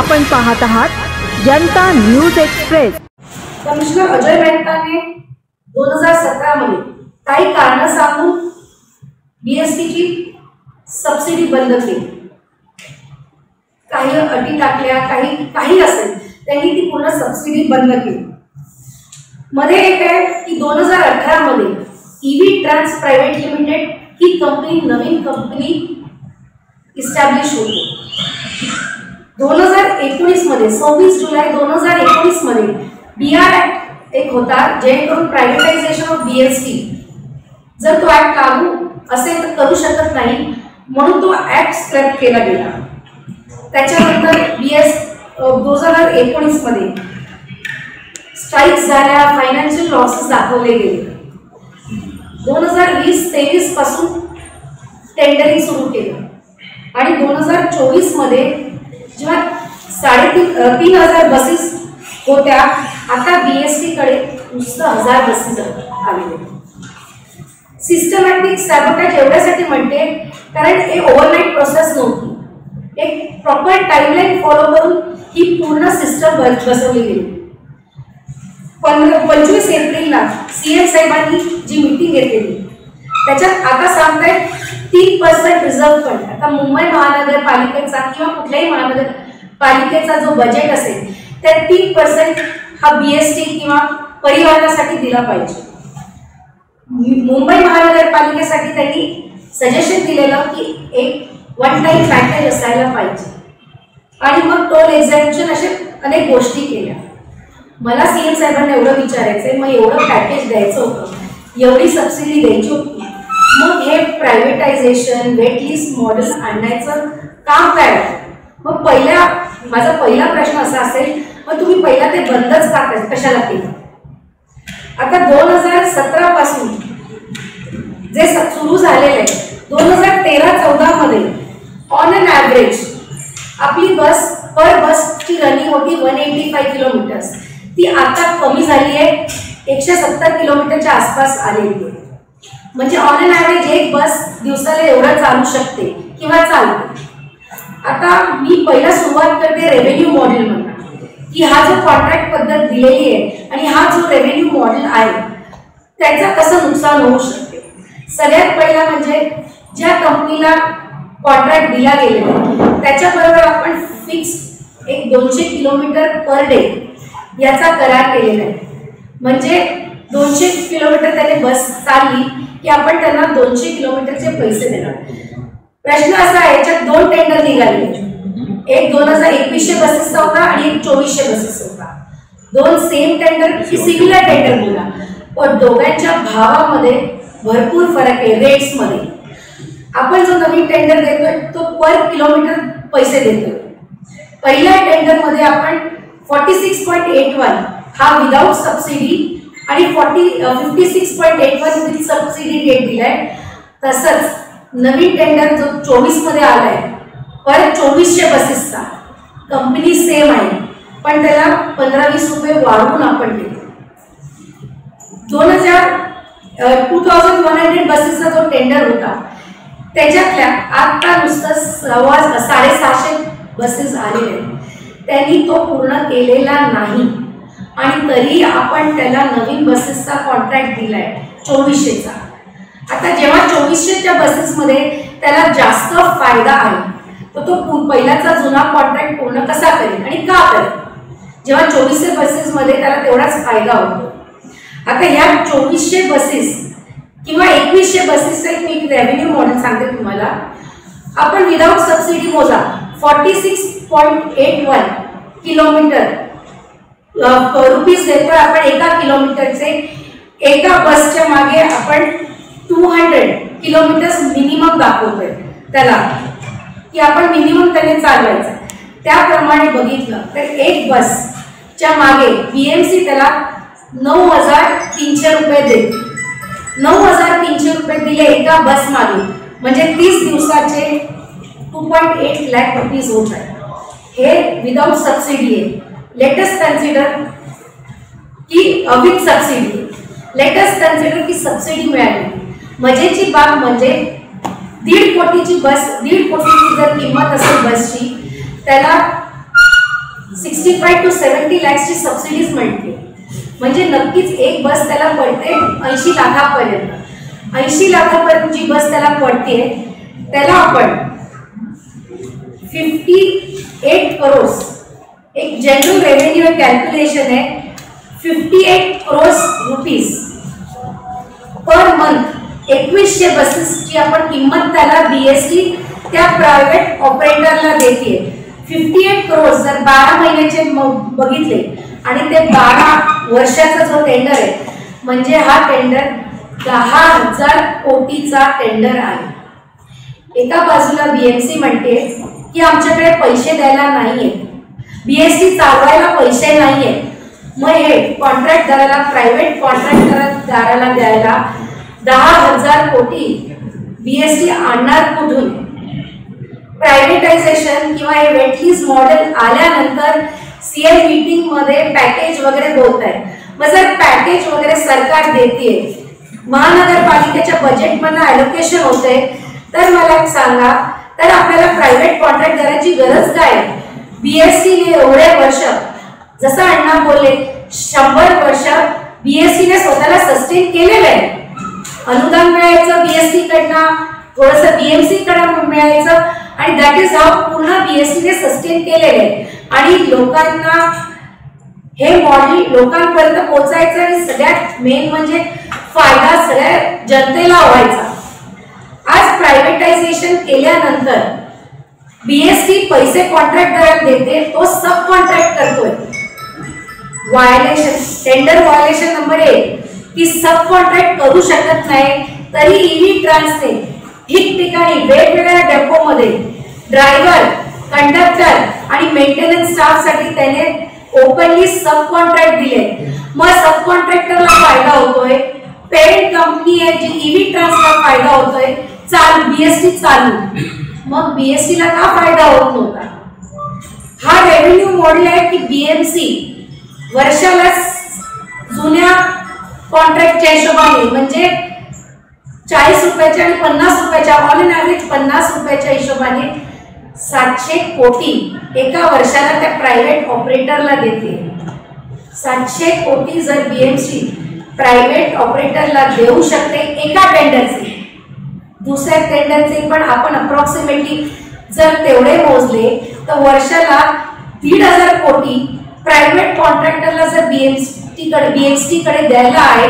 आपण पाहत आहात जनता न्यूज एक्सप्रेस। कमिशनर अजय मेहताने 2017 मध्ये काही कारण सांगून बीएसटीची सबसिडी बंद केली, काही अटी टाकल्या, काही असेल त्यांनी ती पूर्ण सबसिडी बंद केली। मध्ये एक आहे की 2018 मध्ये ईव्ही ट्रान्स प्रायव्हेट लिमिटेड ही कंपनी नवीन कंपनी इस्टॅब्लिश होती। 2019 मध्ये 26 जुलै 2019 मध्ये बीआर ऍक्ट एक होता, जेणेकरून प्रायव्हेटायझेशन ऑफ बीएसटी जर तो ऍक्ट लागू असेल तर करू शकत नाही, म्हणून तो ऍक्ट स्क्रॅप केला गेला। त्याच्यानंतर 2019 मध्ये स्ट्राईक्स झाल्या, फायनान्शियल लॉसेस दाखवले गेले। 2020-23 पासून टेंडरिंग सुरू केलं आणि 2024 मध्ये जेव्हा 3,500 बसेस होत्या, आता बीएसटी कडे नुसतं 1000 बसेस आलेले। सिस्टमॅटिक सॅबोटॅज एवढ्यासाठी म्हणते कारण हे ओव्हरनाईट प्रोसेस नव्हती, एक प्रॉपर टाइमलाईन फॉलो करून ही पूर्ण सिस्टम बसवली गेली। 25 एप्रिलला सीएम साहेबांनी जी मीटिंग घेतलेली त्याच्यात आता सांगतायत 3% रिझर्व्ह फंड आता मुंबई महानगरपालिकेचा किंवा कुठल्याही महानगरपालिकेचा जो बजेट असेल त्या 3% हा बीएसटी किंवा परिवहनासाठी दिला पाहिजे। मुंबई महानगरपालिकेसाठी त्यांनी सजेशन दिलेलं की एक वन टाइम पॅकेज असायला पाहिजे आणि मग टोल एक्झॅम्पशन अशा अनेक गोष्टी केल्या। मला सीएम साहेबांना एवढं विचारायचंय, मग एवढं पॅकेज द्यायचं होतं, एवढी सबसिडी द्यायची होती, मग हे प्रायव्हेटायझेशन वेटलिस्ट मॉडेल आणण्याचं काम काय? मग माझा पहिला प्रश्न असा असेल, मग तुम्ही पहिला ते बंदच कशाला केलं? आता 2017 पासून जे सुरू झालेलं आहे 2013-14 मध्ये ऑन अन ॲव्हरेज आपली बस पर बसची रनिंग होती 185 किलोमीटर्स, ती आता कमी झाली आहे 170 किलोमीटरच्या आसपास आलेली आहे। म्हणजे ऑन अन ॲव्हरेज एक बस दिवसाला एवढं चालू शकते किंवा चालते। आता मी पहिला सुरुवात करते रेव्हेन्यू मॉडेल म्हणून की हा जो कॉन्ट्रॅक्ट पद्धत दिलेली आहे आणि हा जो रेव्हेन्यू मॉडेल आहे त्याचा कसं नुकसान होऊ शकते। सगळ्यात पहिला म्हणजे ज्या कंपनीला कॉन्ट्रॅक्ट दिला गेलेला त्याच्याबरोबर आपण फिक्स एक 200 किलोमीटर पर डे याचा करार केलेला आहे। म्हणजे 200 किलोमीटर त्याने बस चालली की आपण त्यांना 200 किलोमीटरचे पैसे देणार। प्रश्न असा आहे, याच्यात 2 टेंडर निघाले, एक 2021 बसेसचा होता आणि एक 2400 बसेसचा होता। 2 सेम टेंडर की सिमिलर टेंडर बोला, पण दोघांच्या भावामध्ये भरपूर फरक आहे रेट्स मध्ये। आपण जो नवीन टेंडर देतोय तो पर किलोमीटर पैसे देतोय। पहिल्या टेंडर मध्ये आपण 46.81 हा विदाउट सबसिडी आणि 56.81 विथ सबसिडी रेट दिलाय। तसंच नवीन टेंडर जो 24 मध्ये आलाय पर 2400 बसेसचा, कंपनी सेम आहे पण त्याला 15-20 रुपये वाढवून आपण देतो। 2100 बसेसचा जो टेंडर होता त्याच्यातल्या आता नुसतं 750 बसेस आलेले, त्यांनी तो पूर्ण केलेला नाही आणि तरी आपण त्याला नवीन बसेसचा कॉन्ट्रॅक्ट दिलाय 2400चा। आता जेव्हा 2400च्या बसेसमध्ये त्याला जास्त फायदा आहे तर तो पहिल्याचा जुना कॉन्ट्रॅक्ट पूर्ण कसा करेल आणि का करेल, जेव्हा 2400 बसेसमध्ये त्याला तेवढाच फायदा होतो। आता ह्या 2400 बसेस किंवा 2100 बसेसचा एक रेव्हेन्यू मॉडेल सांगते तुम्हाला। आपण विदाउट सबसिडी मोजा 46.81 किलोमीटर रुपीज देतोय आपण एका किलोमीटरचे। एका बसच्या मागे आपण 200 किलोमीटर्स मिनिमम दाखवतोय त्याला की आपण मिनिमम त्याने चालवायचं। त्याप्रमाणे बघितलं तर एक बसच्या मागे बीएमसी त्याला 9,300 रुपये देते। 9,300 रुपये दिले एका बस मागे म्हणजे 30 दिवसाचे 2.8 लाख रुपीज होत आहे। हे विदाउट सबसिडी आहे। लेटेस्ट कन्सिडर की विथ सबसिडी, लेटेस्ट कन्सिडर की सबसिडी मिळाली। मजेची बाब म्हणजे 1.5 कोटीची बस, 1.5 कोटीची जर किंमत असेल बसची, त्याला 65 to 70 lakhsची सबसिडीज मिळते. म्हणजे नक्कीच एक बस त्याला पडते 80 लाखापर्यंत. 80 लाखापर्यंत जी बस त्याला पडते त्याला आपण 58 करोड, एक जनरल रेव्हेन्यू कॅल्क्युलेशन आहे, 58 करोड रुपीज पर मंथ. 2100 बसेसची आपण किंमत त्याला बीएसटी त्या प्रायव्हेट ऑपरेटरला देते. 58 करोड जर 12 महिन्याचे बघितले आणि ते 12 वर्षाचा जो टेंडर आहे, म्हणजे हा टेंडर 10,000 कोटीचा टेंडर आहे. एका बाजूला बीएमसी म्हणते की आमच्याकडे पैसे द्यायला नाहीये, बीएसटी चालवायला पैसे नाहीये. मग हे कॉन्ट्रॅक्टदाराला, प्रायव्हेट कॉन्ट्रॅक्टदाराला द्यायला 10,000 कोटी बीएसटी आणणार कुठून? प्रायव्हेटायझेशन किंवा हे वेटलिस्ट मॉडेल आल्यानंतर सीएल मीटिंग मध्ये पॅकेज वगैरे बोलत आहे. मग जर पॅकेज वगैरे सरकार देते, महानगरपालिकेच्या बजेटमधनं ॲलोकेशन होते, तर मला सांगा, तर आपल्याला प्रायव्हेट कॉन्ट्रॅक्टदाराची गरज काय? बीएसटीने एवढे वर्ष, जसं अण्णा बोलले, 100 वर्ष बीएसटीने स्वतःला सस्टेन केलेलं आहे. अनुदान मिळायचं बीएसटी कडनं, थोडंसं बीएमसी कडून मिळायचं, आणि दॅट इज हाऊ पूर्ण बीएसटीने सस्टेन केलेलं आहे. आणि लोकांना हे मॉडेल लोकांपर्यंत पोहोचायचं, आणि सगळ्यात मेन म्हणजे फायदा सगळ्या जनतेला व्हायचा. आज प्रायव्हेटायझेशन केल्यानंतर बीएसटी पैसे कॉन्ट्रॅक्टदाराला देते, तो सब कॉन्ट्रॅक्ट करतोय. व्हायलेशन, टेंडर व्हायलेशन नंबर 1 की सब कॉन्ट्रॅक्ट करू शकत नाही, तरी ईव्ही ट्रान्सने ठिकठिकाणी वेगवेगळ्या डेपोमध्ये ड्रायव्हर, कंडक्टर आणि मेंटेनन्स स्टाफ साठी त्याने ओपनली सब कॉन्ट्रॅक्ट दिले. मग सब कॉन्ट्रॅक्टरला फायदा होतोय, पेरेंट कंपनी आहे जी ईव्ही ट्रान्सला फायदा होतोय, चालू बीएसटी चालू. मग बीएसटीला का फायदा होत नव्हता? हा रेव्हेन्यू मॉडेल आहे की बीएमसी वर्षाला जुन्या कॉन्ट्रॅक्टच्या हिशोबाने, म्हणजे 40 रुपयाच्या आणि 50 रुपयाच्या, ऑन एन ॲव्हरेज 50 रुपयाच्या हिशोबाने 700 कोटी एका वर्षाला त्या प्रायव्हेट ऑपरेटरला देते. 700 कोटी जर बीएमसी प्रायव्हेट ऑपरेटरला देऊ शकते एका टेंडरचे, दुसऱ्या टेंडरचे पण आपण अप्रॉक्सिमेटली जर तेवढे मोजले तर वर्षाला 1,500 कोटी प्रायव्हेट कॉन्ट्रॅक्टरला जर बीएसटी कडे द्यायला आहे,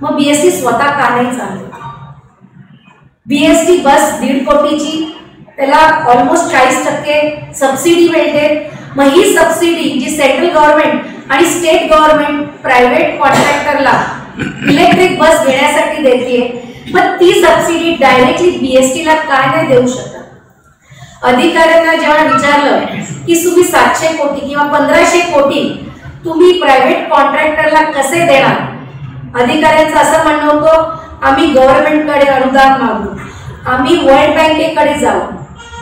मग बीएसटी स्वतः का नाही चालू? बीएसटी बस 1.5 कोटीची, त्याला ऑलमोस्ट 40% सबसिडी मिळते. मग ही सबसिडी जी सेंट्रल गव्हर्नमेंट आणि स्टेट गव्हर्नमेंट प्रायव्हेट कॉन्ट्रॅक्टरला इलेक्ट्रिक बस घेण्यासाठी देते, मग ती सबसिडी डायरेक्टली बीएसटीला काय नाही देऊ शकत? अधिकाऱ्यांना जेव्हा विचारलं की तुम्ही 700 कोटी किंवा 1500 कोटी तुम्ही प्रायव्हेट कॉन्ट्रॅक्टरला कसे देणार, अधिकाऱ्यांचं असं म्हणणं होतं, आम्ही गव्हर्नमेंटकडे अनुदान मागू, आम्ही वर्ल्ड बँकेकडे जाऊ.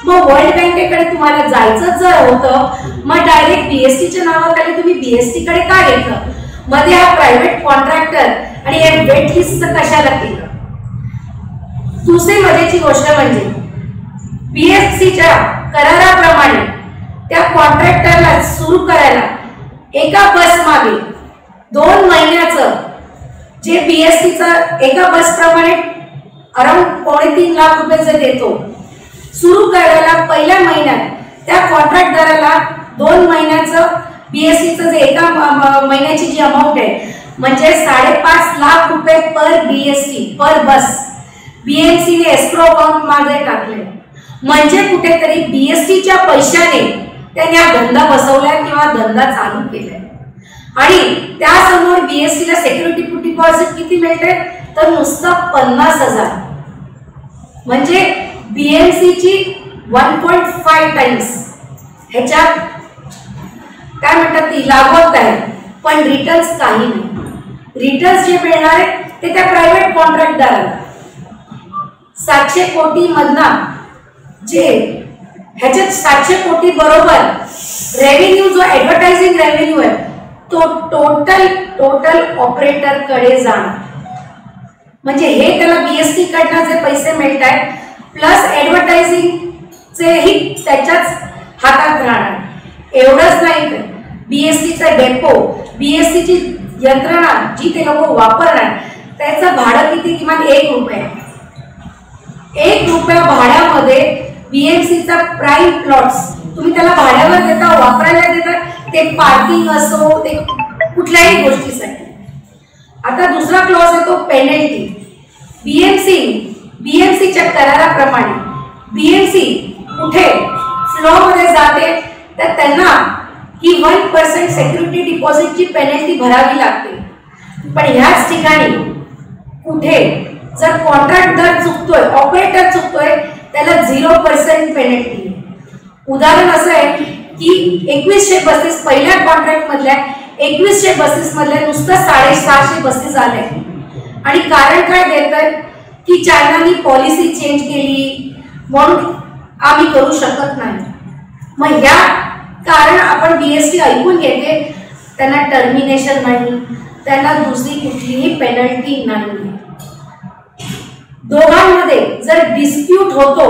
मग वर्ल्ड बँकेकडे तुम्हाला जायचं जर होतं, मग डायरेक्ट बीएसटीच्या नावाखाली तुम्ही बीएसटी कडे का घेतलं? मध्ये हा प्रायव्हेट कॉन्ट्रॅक्टर आणि हे वेट लिस्ट कशाला केलं? दुसरी मजेची गोष्ट म्हणजे बीएसटीच्या कराराप्रमाणे त्या कॉन्ट्रॅक्टरला सुरू करायला एका बस मागे 2 महिन्याचं जे बीएसटीचं एका बस प्रमाणे अराउंड 3.5 लाख रुपये जे देतो, सुरू करायला पहिल्या महिन्यात त्या कॉन्ट्रॅक्टदाराला 2 महिन्याचं बीएसटीचं जे एका महिन्याची जी अमाऊंट आहे, म्हणजे 5.5 लाख रुपये पर बीएसटी पर बस बीएमसीने एस्क्रो अकाउंट मागे टाकले. म्हणजे कुठेतरी बीएसटीच्या पैशाने त्यांनी हा धंदा बसवलाय किंवा धंदा चालू केलाय. आणि त्यासमोर बीएसटीला सिक्युरिटी डिपॉझिट किती मिळते? तर नुसतं 50,000. म्हणजे बीएमसीची 1.5 टाइम्स ह्याच्यात काय म्हणतात ती लागवत आहे, पण रिटर्न्स काही नाही. रिटर्न्स जे मिळणार आहे ते त्या प्रायव्हेट कॉन्ट्रॅक्टदाराला 700 कोटी मधना, जे ह्याच्यात 700 कोटी बरोबर रेव्हेन्यू जो ऍडव्हर्टायझिंग रेव्हेन्यू आहे तो टोटल ऑपरेटर कडे जाणार. म्हणजे हे त्याला बीएसटी कडनं जे पैसे मिळत आहेत प्लस ऍडव्हर्टायझिंग चे ही त्याच्याच हातात राहणार. एवढंच नाही बीएसटीचा डेपो, बीएसटीची यंत्रणा जी ते लोक वापरणार त्याचं भाडं किती? किमान 1 रुपया. 1 रुपया भाड्यामध्ये बीएमसीचा प्राईम प्लॉट्स तुम्ही त्याला भाड्यावर देता, वापरायला देता, ते पार्किंग असो ते कुठल्याही गोष्टीसाठी. आता दुसरा क्लॉज येतो पेनल्टी. बीएमसीच्या कराराप्रमाणे बीएमसी कुठे फ्लो मध्ये जाते तर त्यांना ही 1% सिक्युरिटी डिपॉझिटची पेनल्टी भरावी लागते. पण ह्याच ठिकाणी कुठे जर कॉन्ट्रॅक्टर चुकतोय, ऑपरेटर चुकतोय, त्याला 0% पेनल्टी. उदाहरण असं आहे की 2132 पहिल्या कॉन्ट्रॅक्ट मधल्या 2132 मधल्या नुसतं 650 बसेस आले. आणि कारण काय देतात की चायनाने पॉलिसी चेंज केली म्हणून आम्ही करू शकत नाही. मग या कारण आपण बीएसटी ऐकून घेते, त्यांना टर्मिनेशन नाही, त्यांना दुसरी कुठलीही पेनल्टी नाही. दोघांमध्ये जर डिस्प्यूट होतो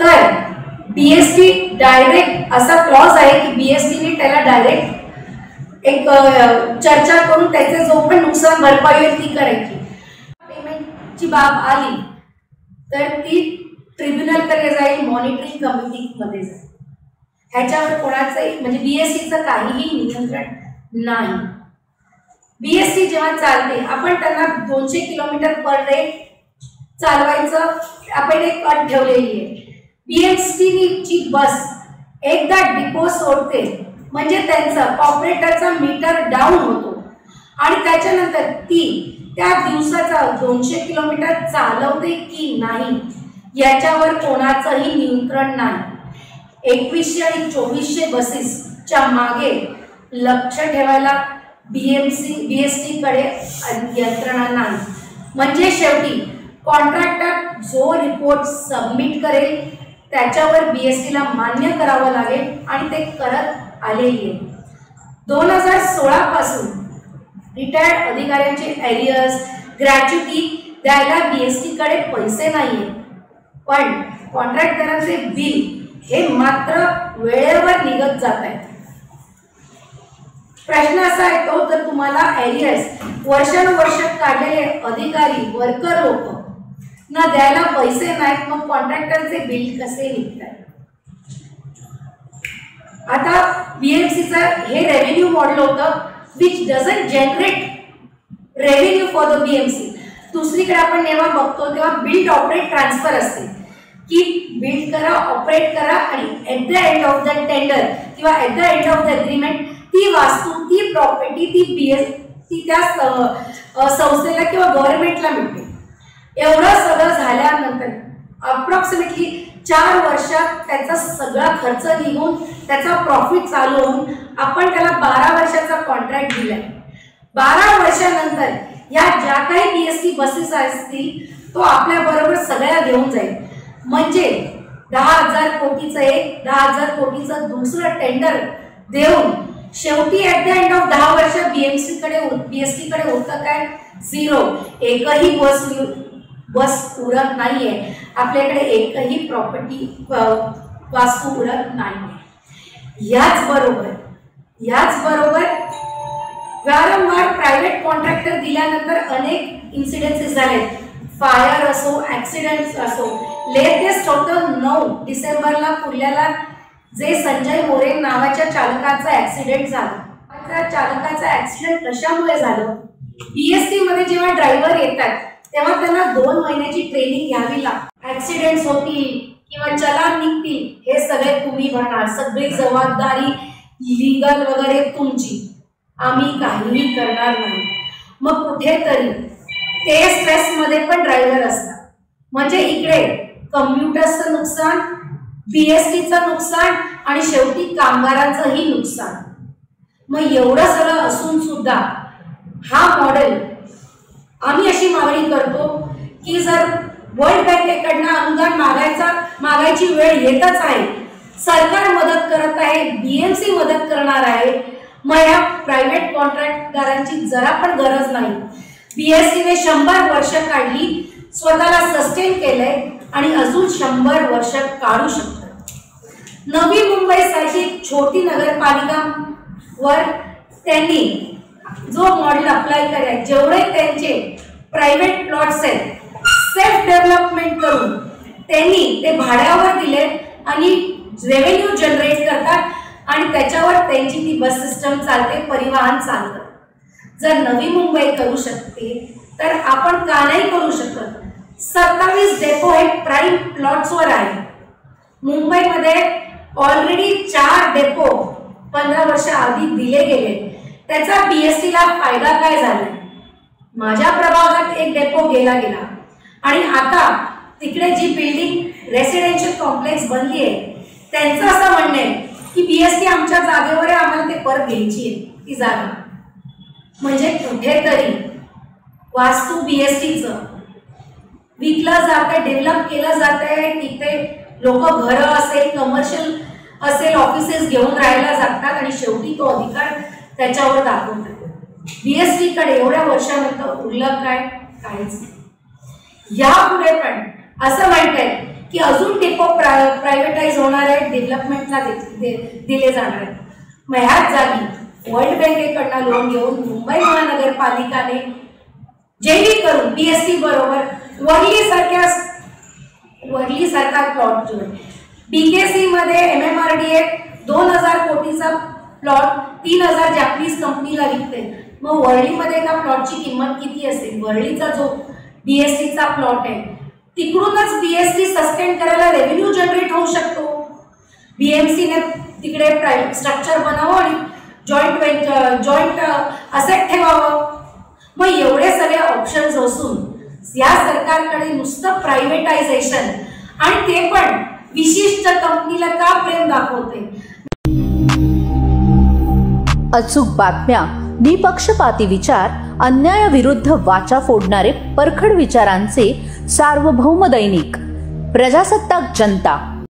तर बीएसटी डायरेक्ट असा क्लॉज आहे की बीएसटीने त्याला डायरेक्ट एक चर्चा करून त्याचे जो पण नुकसान भरपाई होईल ती करायची. पेमेंटची बाब आली तर ती ट्रिब्युनलकडे जाईल, मॉनिटरिंग कमिटीमध्ये जाईल. ह्याच्यावर कोणाचंही म्हणजे बीएसटीचं काहीही नियंत्रण नाही. बीएसटी जेव्हा चालते आपण त्यांना 200 किलोमीटर पर डे चालवायचं आपण एक अट ठेवलेली आहे. बीएसटीची बस एकदा डिपो सोडते म्हणजे त्यांचा ऑपरेटरचा मीटर डाऊन होतो आणि त्याच्यानंतर ती त्या दिवसाचा 200 किलोमीटर चालवते की नाही याच्यावर कोणाचंही नियंत्रण नाही. 2100 आणि 2400 बसेसच्या मागे लक्ष ठेवायला बीएसटी कडे यंत्रणा नाही. म्हणजे शेवटी कॉन्ट्रॅक्टर जो रिपोर्ट सबमिट करेल त्याच्यावर बीएसटीला मान्य करावं लागेल आणि ते करत आलेली आहे. 2016 पासून रिटायर्ड अधिकाऱ्यांचे एरियर्स, ग्रॅच्युटी द्यायला बीएसटी कडे पैसे नाहीये, पण कॉन्ट्रॅक्टरांचे बिल हे मात्र वेळेवर निघत जात आहेत. प्रश्न असा येतो जर तुम्हाला एरियर्स वर्षानुवर्ष काढलेले अधिकारी वर्कर लोक न द्यायला पैसे नाहीत, मग कॉन्ट्रॅक्टरचे बिल कसे निघतात? आता बीएमसीचं हे रेव्हेन्यू मॉडेल होतं which doesn't generate revenue for the BMC. दुसरीकडे आपण जेव्हा बघतो तेव्हा बिल्ड ऑपरेट ट्रान्सफर असते की बिल्ड करा, ऑपरेट करा आणि at the end of the tender किंवा at the end of the agreement ती वास्तू, ती प्रॉपर्टी, ती त्या संस्थेला किंवा गव्हर्नमेंटला मिळते. एवढं सगळं झाल्यानंतर अप्रॉक्सिमेटली 4 वर्षात त्याचा सगळा खर्च निघून त्याचा प्रॉफिट चालू होऊन आपण त्याला 12 वर्षाचा कॉन्ट्रॅक्ट दिलाय. 12 वर्षानंतर या ज्या काही बीएसटी बसेस असतील तो आपल्या बरोबर सगळ्या घेऊन जाईल. म्हणजे 10,000 कोटीचं एक, 10,000 कोटीचं दुसरं टेंडर देऊन शेवटी ॲट द एंड ऑफ 10 वर्ष बीएसटी कडे होतं काय? 0. एकही बस उरत नाहीये आपल्याकडे, एकही प्रॉपर्टी वास्तू उरत नाहीये. याच बरोबर वारंवार प्रायव्हेट कॉन्ट्रॅक्टर दिल्यानंतर अनेक इन्सिडेंसेस झाले. फायर असो, ऍक्सिडेंट्स असो. लेटेस्ट होतं 9 डिसेंबरला पुण्याला जे संजय मोरे नावाच्या चालकाचा ऍक्सिडेंट झाला. त्या चालकाचा ऍक्सिडेंट कशामुळे झालं? बीएसटी मध्ये जेव्हा ड्रायव्हर येतात तेव्हा त्यांना 2 महिन्याची ट्रेनिंग घ्यावी लागते. ऍक्सिडेंट्स होतील किंवा चलान निघतील हे सगळे तुम्ही भरणार, सगळी जबाबदारी लीगल वगैरे तुमची, आम्ही काहीही करणार नाही. मग कुठेतरी ते स्ट्रेस मध्ये पण ड्रायव्हर असतात. म्हणजे इकडे कम्प्युटर्सचं नुकसान, बीएसटीचं नुकसान आणि शेवटी कामगारांचंही नुकसान. मग एवढं सगळं असून सुद्धा हा मॉडेल आम्ही अशी मागणी करतो की जर वर्ल्ड बँकेकडनं अनुदान मागायची वेळ येतच आहे, सरकार मदत करत आहे, बीएमसी मदत करणार आहे, मग या प्रायव्हेट कॉन्ट्रॅक्टदारांची जरा पण गरज नाही. बीएसटीने 100 वर्ष काढली, स्वतःला सस्टेन केलंय आणि अजून 100 वर्ष काढू शकतात. नवी मुंबई सारखी छोटी नगरपालिका वर त्यांनी जो मॉडेल अप्लाय करायचे, जेवढे त्यांचे प्रायव्हेट प्लॉट्स आहेत सेल्फ डेव्हलपमेंट करून त्यांनी ते भाड्यावर दिले आणि रेव्हेन्यू जनरेट करतात आणि त्याच्यावर त्यांची ती बस सिस्टम चालते, परिवहन चालतं. जर नवी मुंबई करू शकते तर आपण का नाही करू शकत? 27 डेपो हे प्राईम प्लॉट्सवर आहे. मुंबईमध्ये ऑलरेडी 4 डेपो 15 वर्ष आधी दिले गेले. त्याचा BST ला फायदा काय झाला? माझ्या प्रभागात एक डेपो गेला आणि आता तिकडे जी बिल्डिंग रेसिडेन्शियल कॉम्प्लेक्स बनली आहे त्यांचं असं म्हणणं आहे की BST आमच्या जागेवर आहे, आम्हाला ते परत घ्यायची आहे ती जागा. म्हणजे कुठेतरी वास्तू BSTचं विकलं जातंय, डेव्हलप केलं जातंय. तिथे लोक घरं असेल, कमर्शियल असेल, ऑफिसेस घेऊन राहायला जातात आणि शेवटी तो अधिकार त्याच्यावर दाखवतात. BST कडे एवढ्या वर्षानंतर उरलं काय? काहीच नाही. यापुढे पण असं म्हणताय की अजून डेपो प्रायव्हेटाईज होणार आहे, डेव्हलपमेंटला दिले जाणार आहेत. मग ह्याच जागी वर्ल्ड बँकेकडनं लोन घेऊन मुंबई महानगरपालिकाने जेवी करून BST बरोबर वरली सारखा प्लॉट जोड. BKC मध्ये MMRDA 2000 कोटीचा प्लॉट 3000 जॅपनीज कंपनीला विकते. मग वरळीमध्ये एका प्लॉटची किंमत किती असेल? वरळीचा जो BSTचा प्लॉट आहे तिकडूनच BST सस्टेन करायला रेव्हेन्यू जनरेट होऊ शकतो. BMCने तिकडे प्रायव्हेट स्ट्रक्चर बनावं आणि जॉईंट असेट ठेवावं. मग एवढे सगळे ऑप्शन्स असून या सरकारकडे नुसतं प्रायव्हेटायझेशन आणि ते पण विशिष्ट कंपनीला का प्रेम दाखवते? अचूक बातम्या, निपक्षपाती विचार, अन्यायाविरुद्ध वाचा फोडणारे परखड विचारांचे सार्वभौम दैनिक प्रजासत्ताक जनता.